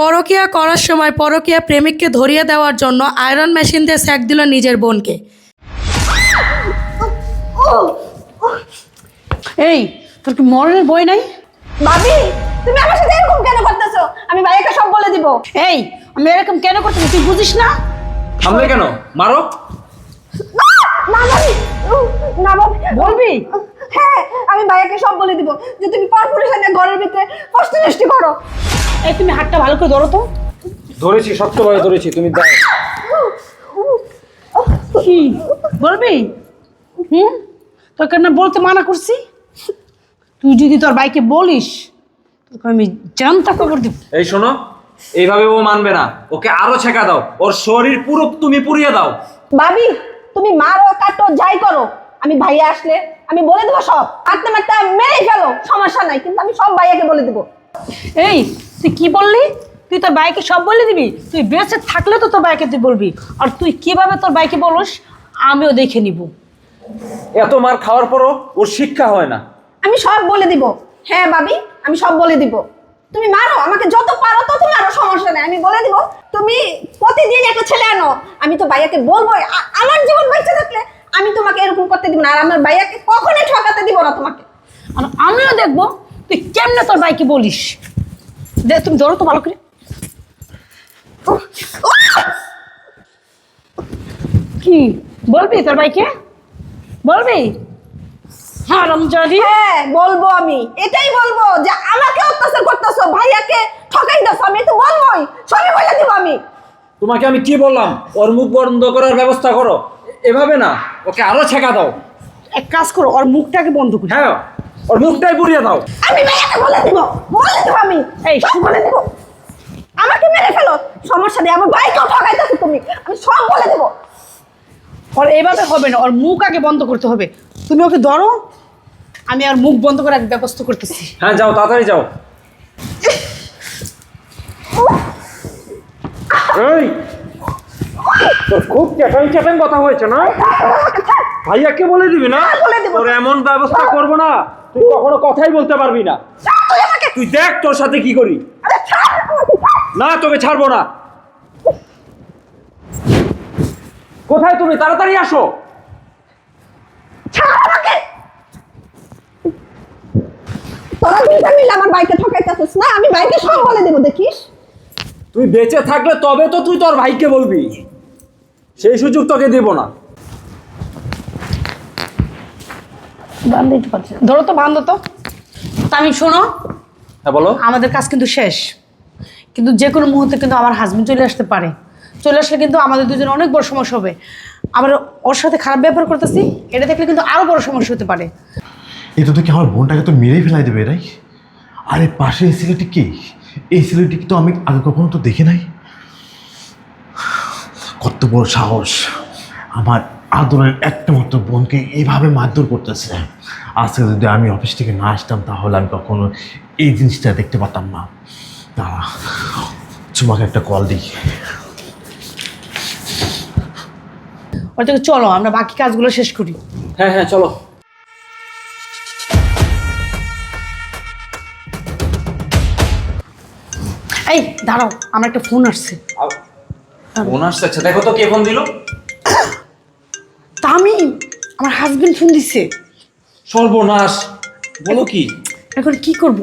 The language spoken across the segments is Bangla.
পরকীয়া করার সময় পরকীয়া প্রেমিককে ধরিয়ে দেওয়ার জন্য আয়রন মেশিন দিয়ে সেক দিল নিজের বোনকে। এই তোর কি মরণের বই নাই? ভাবি তুমি আমার সাথে এরকম কেন করতেছো? আমি ভাইয়াকে সব বলে দিব। এই আমি এরকম কেন করতেছি তুই বুঝিস না? থামলে কেন? মারো। না ভাবি, না ভাবি বলবি? হ্যাঁ আমি ভাইয়াকে সব বলে দিব যে তুমি পরপুরুষের সাথে ঘরের ভিতরে কষ্ট সৃষ্টি করো। এই তুমি হাতটা ভালো করে ধরো তো। ধরেছি, শক্তভাবে ধরেছি, তুমি দাও। কি বলবি? তোকে না বলতে মানা করছি? তুই যদি তোর ভাইকে বলিস তোকে আমি জানতা খবর দিব। এই শোনো, এইভাবে ও মানবে না, ওকে আরো ছেঁকা দাও, ওর শরীর পুরো তুমি পুড়িয়ে দাও। ভাবি তুমি মারো কাটো যাই করো, আমি ভাইয়া আসলে আমি বলে দেবো সব। মারতে মারতে মেরেই ফেলো, সমস্যা নাই, কিন্তু আমি সব ভাইয়াকে বলে দেবো। এই তুই কি বললি? তুই তোর ভাইকে সব বলে দিবি? তুই বেঁচে থাকলে তো তোর ভাইকে তুই বলবি, আর তুই কিভাবে তোর ভাইকে বলিস আমিও দেখে নিব। এত মার খাওয়ার পরও ওর শিক্ষা হয় না। আমি সব বলে দিব। হ্যাঁ ভাবি আমি সব বলে দিব। তুমি মারো, আমাকে যত পারো তত মারো, সমস্যা নেই, আমি বলে দিব। তুমি প্রতিদিন একটা ছেলে আনো, আমি তো ভাইয়াকে বলবোই। আমার জীবন বেঁচে থাকলে আমি তোমাকে এরকম করতে দিব না, আর আমার ভাইয়াকে কখনোই ঠকাতে দিব না তোমাকে। আর আমিও দেখবো তুই কেমনে তোর ভাইকে বলিস। দে তুমি ধরো তো ভালো করে। কি বলবি তোর ভাইকে? বলবি? হ্যাঁ রমজাদি, হ্যাঁ বলবো, আমি এটাই বলবো যে আমাকে অত্যাচার করতেছো, ভাইয়াকে ঠকাইতেছো, আমি তো বলবোই, সবই বলে দিব আমি। তোমাকে আমি কি বললাম? ওর মুখ বন্ধ করার ব্যবস্থা করো, এভাবে না, ওকে আরো ছেঁকা দাও। এক কাজ করো, ওর মুখটাকে বন্ধ করি। হ্যাঁ, ওর মুখটাই পুড়িয়ে দাও। আমি ভাইয়াকে বলে দিব, আমি এই সব বলে দিব। আমাকে মেরে ফেলো, সমস্যা নেই, আমার ভাইকেও ঠকাইতেছো তুমি, আমি সব বলে দেবো। ওর এইভাবে হবে না, ওর মুখ আগে বন্ধ করতে হবে। তুমি ওকে ধরো, আমি আর মুখ বন্ধ করার ব্যবস্থা করতেছি। হ্যাঁ যাও, তাড়াতাড়ি যাও। এই তোর খুব চ্যাটাং কথা হয়েছে না? ভাইয়াকে বলে দিবি না? বলে দিব। তোর এমন ব্যবস্থা করবো না, তুই কখনো কথাই বলতে পারবি না। তুই দেখ তোর সাথে কি করি। না তোকে ছাড়বো না। কোথায় তুমি? তাড়াতাড়ি আসো। ছাড় আমাকে। তোরা দুইটা মিলে আমার ভাইকে ঠকাইতেছিস না, আমি ভাইকে সব বলে দেবো, দেখিস। তুই বেঁচে থাকলে তবে তো তুই তোর ভাইকে বলবি, সেই সুযোগ তোকে দেব না। ধরো তো, বান্ধ তো। আমি শোনো, হ্যাঁ বলো। আমাদের কাজ কিন্তু শেষ, কিন্তু যে কোনো মুহূর্তে কিন্তু আমার হাজবেন্ড চলে আসতে পারে। চলে আসলে কিন্তু আমাদের দুজনে অনেক বড় সমস্যা হবে। আবার ওর সাথে খারাপ ব্যবহার করতেছি, এটা দেখলে কিন্তু আরো বড় সমস্যা হতে পারে। এটা তো কি আমার বোনটাকে তো মেরেই ফেলাই দেবে এরাই। আরে পাশে এই ছেলেটি কি? এই ছেলেটিকে তো আমি আগে কখনো তো দেখি নাই। কত বড় সাহস, আমার আদরের একটা মাত্র বোনকে এইভাবে মারধর করতেছে। আজকে যদি আমি অফিস থেকে না আসতাম তাহলে আমি কখনো এই জিনিসটা দেখতে পারতাম না। দাঁড়া, তোমাকে একটা কল দিই। ওর থেকে চলো আমরা বাকি কাজগুলো শেষ করি। হ্যাঁ হ্যাঁ চলো। এই দাঁড়াও, আমার একটা ফোন আসছে। ফোন আসছে? আচ্ছা দেখো তো কে ফোন দিল। তামিম, আমার হাজবেন্ড ফোন দিচ্ছে। সর্বনাশ, বলো কি? এখন কি করব?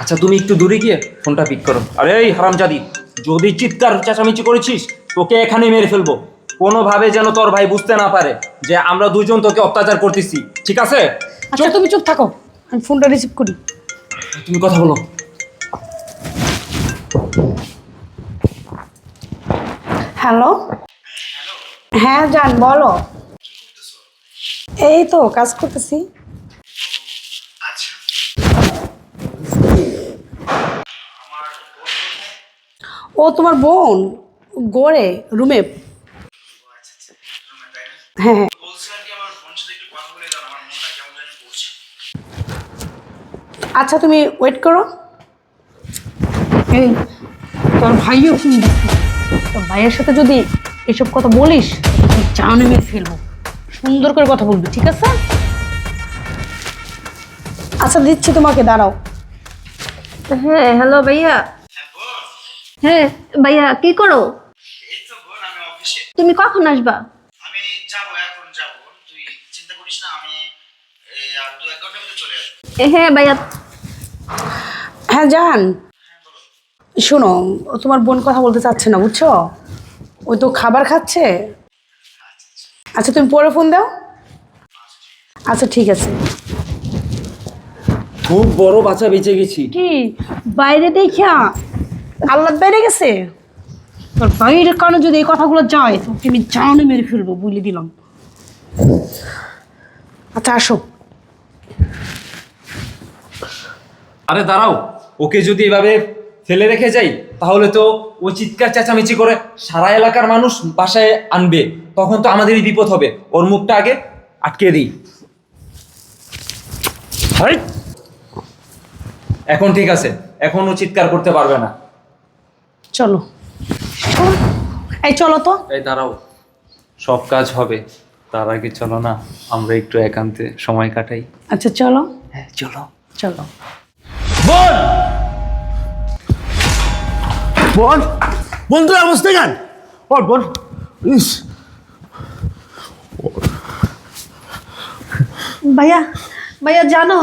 আচ্ছা তুমি একটু দূরে গিয়ে ফোনটা পিক করো। আরে এই হারামজাদি, যদি চিৎকার চেঁচামেচি করেছিস তোকে এখানে মেরে ফেলবো। কোনোভাবে যেন তোর ভাই বুঝতে না পারে যে আমরা দুজন তোকে অত্যাচার করতেছি, ঠিক আছে? আচ্ছা তুমি চুপ থাকো, আমি ফোনটা রিসিভ করি। তুমি কথা বলো। হ্যালো। হ্যাঁ জান বলো। এই তো কাজ করতেছি। ও তোমার বোন গড়ে রুমে। হ্যাঁ হ্যাঁ আচ্ছা তুমি ওয়েট করো। এই তোর ভাইও ফোন দিচ্ছে, তোর ভাইয়ের সাথে যদি এসব কথা বলিস জানে মেরে ফেলবো। সুন্দর করে কথা বলবি, ঠিক আছে? আচ্ছা দিচ্ছি তোমাকে, দাঁড়াও। হ্যাঁ হ্যালো ভাইয়া। হ্যাঁ ভাইয়া কি করো? এই তো বোন, আমি অফিসে। তুমি কখন আসবা? আমি যাবো, এখন যাবো। তুই চিন্তা করিস না, আমি এই আর 2-1 ঘন্টার মধ্যে চলে আসবো। হ্যাঁ ভাইয়া। হ্যাঁ জান, শোনো, তোমার বোন কথা বলতে চাচ্ছে না, বুঝছো? ওই তো খাবার খাচ্ছে। আচ্ছা তুমি পরে ফোন দাও। আচ্ছা ঠিক আছে। খুব বড় বাচ্চা বেঁচে গেছি। কি বাইরে দেখা আল্লাহ বেড়ে গেছে? তোর বাইরের কারণে যদি এই কথাগুলো যায় তোকে আমি জানে মেরে ফেলবো, বলে দিলাম। আচ্ছা আসো। আরে দাঁড়াও, ওকে যদি এভাবে ফেলে রেখে যাই তাহলে তো ও চিৎকার চেঁচামেচি করে সারা এলাকার মানুষ বাসায় আনবে, তখন তো আমাদেরই বিপদ হবে। ওর মুখটা আগে আটকে দিই। হাই! এখন ঠিক আছে, এখন ও চিৎকার করতে পারবে না। চলো চলো। এই চলো তো। এই দাঁড়াও, সব কাজ হবে, তার আগে চলো না আমরা একটু একান্তে সময় কাটাই। আচ্ছা চলো। হ্যাঁ চলো। চলো। বোন বোন বোন তোর অবস্থা কেন? ওর বোন ইস, ভাইয়া ভাইয়া জানো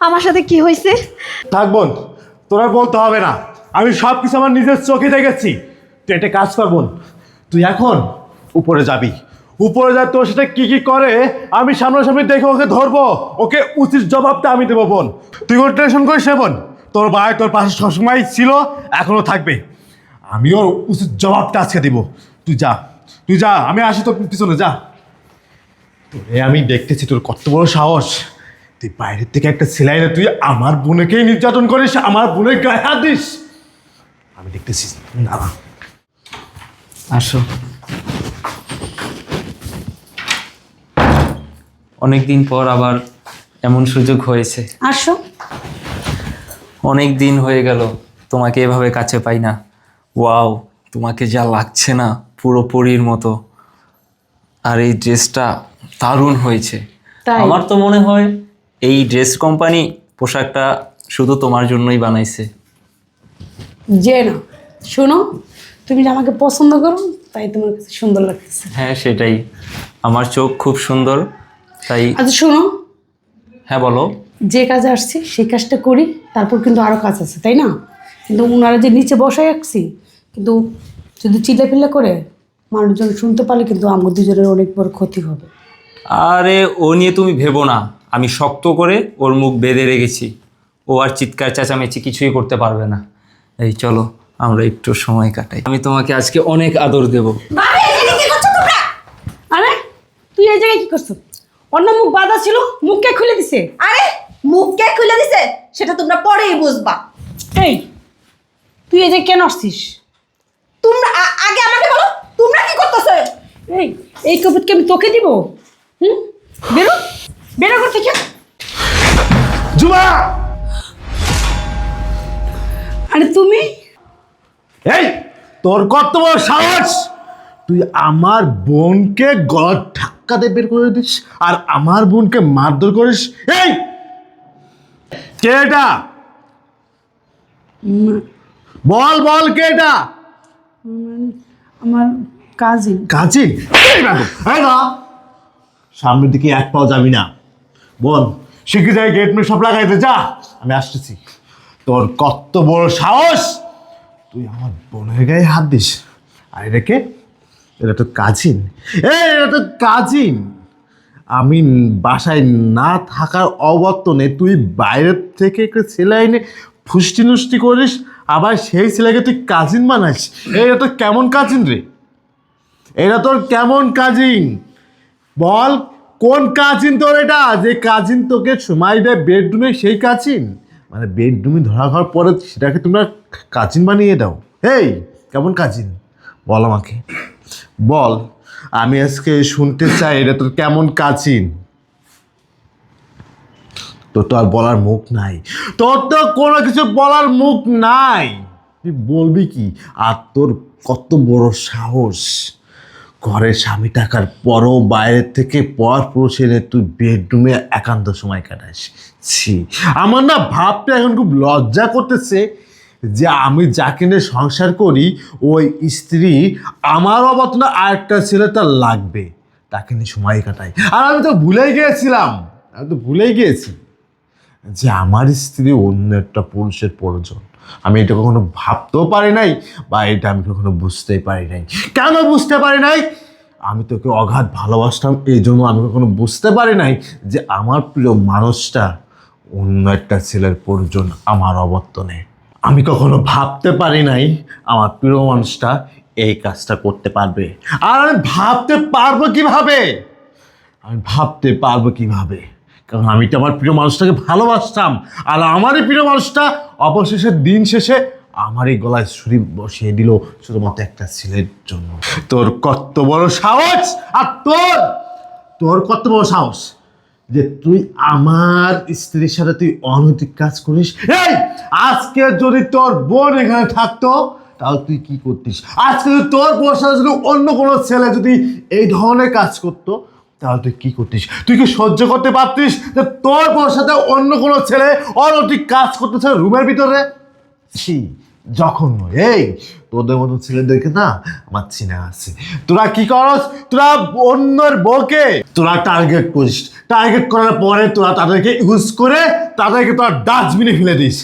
আমার সাথে কি হয়েছে? থাক বোন, তোরা বলতে হবে না, আমি সব কিছু আমার নিজের চোখে দেখেছি। তুই একটা কাজ কর বোন, তুই এখন উপরে যাবি, উপরে যা তোর সাথে কি কি করে আমি সামনাসামনি দেখে ওকে ধরবো, ওকে উচিত জবাবটা আমি দেবো বোন। তুই কোনো টেনশন করিস না বোন, তোর ভাই তোর পাশে সবসময় ছিল, এখনো থাকবে। আমি ওর উচিত জবাবটা আজকে দিব। তুই যা, তুই যা, আমি আসি তোর পিছনে, যা। তোরে আমি দেখতেছি তোর কত বড় সাহস, তুই বাইরের থেকে একটা সেলাই না তুই আমার বোনকেই নির্যাতন করিস, আমার বোনের গায়ে হাত দিস। আমি দেখতেছি না। আসো। অনেকদিন পর আবার এমন সুযোগ হয়েছে। আসো। অনেক দিন হয়ে গেল তোমাকে এভাবে কাছে পাই না। ওয়াও, তোমাকে যা লাগছে না, পুরো পরীর মতো। আর এই ড্রেসটা দারুণ হয়েছে। তাই? আমার তো মনে হয় এই ড্রেস কোম্পানি পোশাকটা শুধু তোমার জন্যই বানাইছে। যে না, শোনো, তুমি যে আমাকে পছন্দ করো তাই তোমার কাছে সুন্দর লাগতেছে। হ্যাঁ সেটাই, আমার চোখ খুব সুন্দর তাই। আচ্ছা শোনো, হ্যাঁ বলো। যে কাজে আসছি সেই কাজটা করি, তারপর কিন্তু আরও কাজ আছে, তাই না? কিন্তু ওনারা যে নিচে বসায় রাখছি, কিন্তু যদি চিল্লাফিল্লা করে মানুষজন শুনতে পারলে কিন্তু আমার দুজনের অনেক বড় ক্ষতি হবে। আরে ও নিয়ে তুমি ভেবো না, আমি শক্ত করে ওর মুখ বেঁধে রেখেছি, ও আর চিৎকার চেঁচামেচি কিছুই করতে পারবে না। এই চলো আমরা একটু সময় কাটাই, আমি তোমাকে আজকে অনেক আদর দেব। ভাবি এখানে কি করছো তোমরা? আরে তুই এই জায়গায় কি করছো? অন্য মুখ বাঁধা ছিল, মুখকে খুলে দিছে। আরে মুখ কে খুলে দিছে সেটা তোমরা পরেই বুঝবা। এই তুই এই জায়গায় কেন আসছিস? তোমরা আগে আমাকে বলো তোমরা কি করতেছো? এই কবুতকে আমি তোকে দিব? বেরো, বেরো ঘর থেকে। জুমা! আরে তুমি এই তোর কত বড় সাহস, তুই আমার বোনকে গলার ধাক্কা দিয়ে বের করে দিস আর আমার বোনকে মারধর করিস। এই কে এটা? বল বল, কে এটা? আমার কাজিন। কাজিন? সামনের দিকে এক পাও যাবি না। বোন শিখে যায়, গেট মে সব লাগাইতে যা, আমি আসতেছি। তোর কত বড় সাহস, তুই আমার বোনের গায়ে হাত দিস। আর এটাকে, এটা তো কাজিন। এটা তো কাজিন। আমি বাসায় না থাকার অবর্তনে তুই বাইরের থেকে একটা ছেলে এনে ফুষ্টি নুষ্টি করিস, আবার সেই ছেলেকে তুই কাজিন বানাইস। এটা তো কেমন কাজিন রে? এটা তোর কেমন কাজিন? বল কোন কাজিন তোর এটা, যে কাজিন তোকে সময় দেয় বেডরুমে, সেই কাজিন? মানে বেডরুমে ধরা হওয়ার পরে সেটাকে তোমরা কাজিন বানিয়ে দাও। এই কেমন কাজিন বল আমাকে, বল। আমি আজকে শুনতে চাই এটা তোর কেমন কাজিন। তোর তো আর বলার মুখ নাই, তোর তো কোনো কিছু বলার মুখ নাই, তুই বলবি কি? আর তোর কত বড় সাহস, ঘরের স্বামী থাকার পরও বাইরের থেকে পর পুরুষ এনে তুই বেডরুমে একান্ত সময় কাটাস। ছি, আমার না ভাবতে এখন খুব লজ্জা করতেছে যে আমি যাকে নিয়ে সংসার করি ওই স্ত্রী আমার অবত না আরেকটা ছেলে তার লাগবে, তাকে নিয়ে সময় কাটাই। আর আমি তো ভুলেই গিয়েছি যে আমার স্ত্রী অন্য একটা পুরুষের প্রয়োজন। আমি এটা কখনো ভাবতেও পারি নাই, বা এটা আমি কখনো বুঝতেই পারি নাই। কেন বুঝতে পারি নাই? আমি তোকে অগাধ ভালোবাসতাম, এই জন্য আমি কখনো বুঝতে পারি নাই যে আমার প্রিয় মানুষটা অন্য একটা ছেলের প্রয়োজন আমার অবর্তনে। আমি কখনো ভাবতে পারি নাই আমার প্রিয় মানুষটা এই কাজটা করতে পারবে। আর আমি ভাবতে পারবো কিভাবে? কারণ আমি তো আমার প্রিয় মানুষটাকে ভালোবাসতাম, আর আমারই প্রিয় মানুষটা অবশেষে দিন শেষে আমারই গলায় ছুরি বসিয়ে দিল শুধুমাত্র একটা ছেলের জন্য। তোর কত বড় সাহস! আর তোর কত বড় সাহস যে তুই আমার স্ত্রীর সাথে তুই অনৈতিক কাজ করিস! এই আজকে যদি তোর বোন এখানে থাকতো তাহলে তুই কি করতিস? আজকে যদি তোর বোনের সাথে যদি অন্য কোনো ছেলে যদি এই ধরনের কাজ করতো তাহলে তুই কি করতিস? তুই কি সহ্য করতে পারতিস যে তোর বোনের সাথে অন্য কোনো ছেলে অনৈতিক কাজ করতেছে রুমের ভিতরে? ছি, জঘন্য! এই তোদের মতো ছেলেদেরকে না আমার চিনা আছে। তোরা কি করস? তোরা অন্যের বউকে তোরা টার্গেট করিস, টার্গেট করার পরে তোরা তাদেরকে ইউজ করে তাদেরকে তোরা ডাস্টবিনে ফেলে দিস।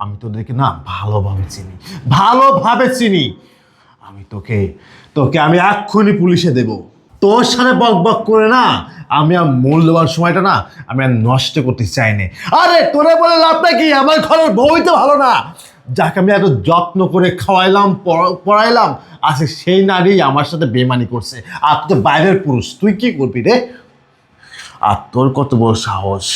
আমি তোদেরকে না ভালোভাবে চিনি। আমি তোকে আমি এক্ষুনি পুলিশে দেব। তোর সাথে বক করে না আমি আর মূল্যবান সময়টা না আমি আর নষ্ট করতে চাই না। আরে তোরে বলে লাভটা কি? আমার ঘরের বউই তো ভালো না, যাকে আমি এত যত্ন করে খাওয়াইলাম পড়াইলাম, আজকে সেই নারী আমার সাথে বেমানি করছে। আর তুই তো বাইরের পুরুষ, তুই কি করবি রে? আর তোর কত বড় সাহস,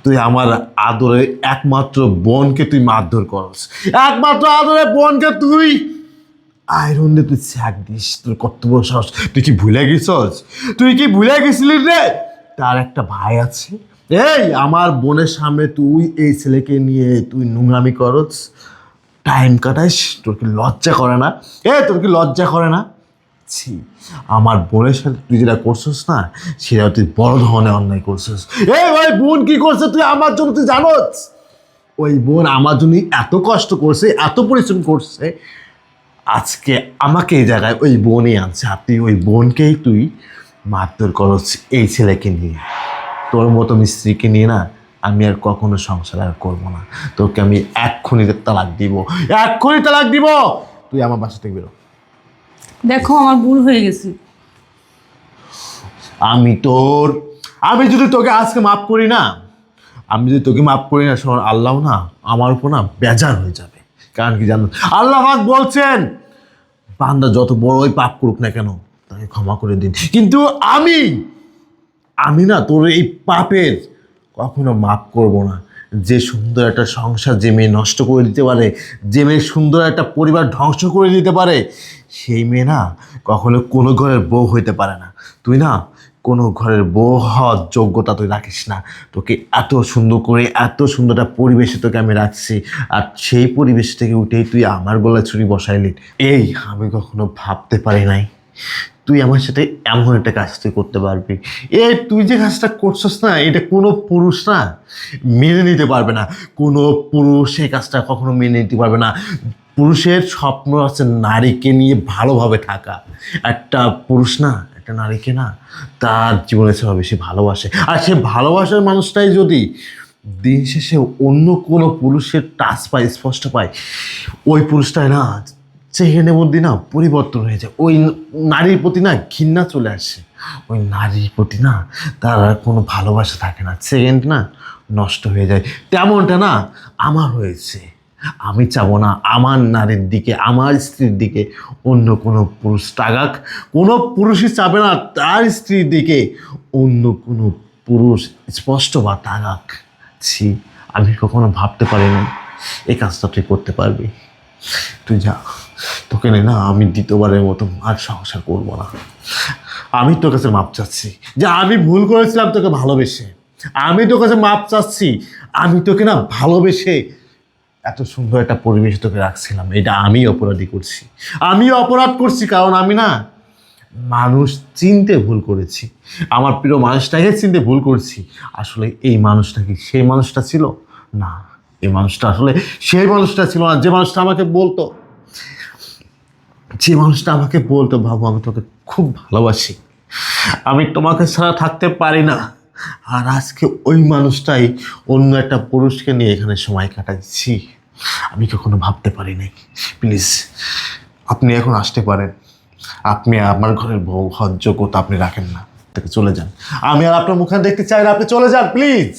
তুই আমার আদরের একমাত্র বোনকে তুই মারধর করস, একমাত্র আদরের বোনকে তুই আয়রন দিয়ে তুই ছ্যাক দিস! তোর কত বড় সাহস! তুই কি ভুলে গেছিলি রে তার একটা ভাই আছে? এই আমার বোনের সামনে তুই এই ছেলেকে নিয়ে তুই নোংরামি করস, টাইম কাটাইস, তোর কি লজ্জা করে না? ছি, আমার বোনের সাথে তুই যেটা করছিস না সেটা তুই বড় ধরনের অন্যায় করছিস। ওই বোন কি করছে তুই আমার জন্য তুই জানোস? ওই বোন আমার জন্য এত কষ্ট করছে, এত পরিশ্রম করছে, আজকে আমাকে এই জায়গায় ওই বোনই আনছে। আর তুই ওই বোনকেই তুই মারধর করছ এই ছেলেকে নিয়ে। তোর মতো স্ত্রীকে নিয়ে না আমি আর কখনো সংসার আর করবো না। তোকে আমি এক্ষুনি তালাক দিব। তুই আমার বাসা থেকে বেরো। দেখো আমার ভুল হয়ে গেছে। আমি যদি তোকে আজকে মাফ করি না, শোন, আল্লাহ না আমার উপর না বেজার হয়ে যাবে। কারণ কি জানো, আল্লাহ পাক বলছেন বান্দা যত বড়ই পাপ করুক না কেন তাকে ক্ষমা করে দিন। কিন্তু আমি না তোর এই পাপের কখনো মাফ করব না। যে সুন্দর একটা সংসার যে মেয়ে নষ্ট করে দিতে পারে, যে মেয়ে সুন্দর একটা পরিবার ধ্বংস করে দিতে পারে, সেই মেয়ে না কখনো কোনো ঘরের বউ হইতে পারে না। তুই না কোনো ঘরের বউ হওয়ার যোগ্যতা তুই রাখিস না। তোকে এত সুন্দর একটা পরিবেশে তোকে আমি রাখছি, আর সেই পরিবেশ থেকে উঠেই তুই আমার গলায় ছুরি বসাইলি। আমি কখনো ভাবতে পারি নাই তুই আমার সাথে এমন একটা কাজ তুই করতে পারবি। তুই যে কাজটা করছিস না, এটা কোনো পুরুষ না মেনে নিতে পারবে না। কোনো পুরুষ এই কাজটা কখনো মেনে নিতে পারবে না। পুরুষের স্বপ্ন আছে নারীকে নিয়ে ভালোভাবে থাকা। একটা পুরুষ না একটা নারীকে না তার জীবনে সেভাবে সে ভালোবাসে, আর সে ভালোবাসার মানুষটাই যদি দিন শেষে অন্য কোনো পুরুষের টাচ পায়, স্পষ্ট পায়, ওই পুরুষটাই না চেহারের মধ্যে না পরিবর্তন হয়ে যায়। ওই নারীর প্রতি না ঘৃণা চলে আসে, ওই নারীর প্রতি না তার আর কোনো ভালোবাসা থাকে না, সেকেন্ড না নষ্ট হয়ে যায়। তেমনটা না আমার হয়েছে। আমি চাবো না আমার নারীর দিকে, আমার স্ত্রীর দিকে অন্য কোনো পুরুষ তাকাক। কোনো পুরুষই চাবে না তার স্ত্রীর দিকে অন্য কোনো পুরুষ স্পষ্ট বা তাকাক। ছি, আমি কখনো ভাবতে পারিনি এই কাজটা তুই করতে পারবি। তুই যা, তোকে না আমি দ্বিতীয়বারের মতো আর সংসার করবো না। আমি তোর কাছে মাপ চাচ্ছি যে আমি ভুল করেছিলাম তোকে ভালোবেসে। আমি তোর কাছে মাপ চাচ্ছি, আমি তোকে না ভালোবেসে এত সুন্দর একটা পরিবেশ তোকে রাখছিলাম, এটা আমি অপরাধ করছি। কারণ আমি না মানুষ চিনতে ভুল করেছি, আমার প্রিয় মানুষটাকে চিনতে ভুল করছি। আসলে এই মানুষটা কি সেই মানুষটা ছিল না, এই মানুষটা আসলে সেই মানুষটা ছিল না যে মানুষটা আমাকে বলতো, বাবু আমি তোকে খুব ভালোবাসি, আমি তোমাকে ছাড়া থাকতে পারি না। আর আজকে ওই মানুষটাই অন্য একটা পুরুষকে নিয়ে এখানে সময় কাটাচ্ছি, আমি কখনো ভাবতে পারি নাই। প্লিজ আপনি এখন আসতে পারেন, আপনি আমার ঘরের বউ হওয়ার যোগ্যতা আপনি রাখেন না, চলে যান। আমি আর আপনার মুখে দেখতে চাই না, আপনি চলে যান প্লিজ।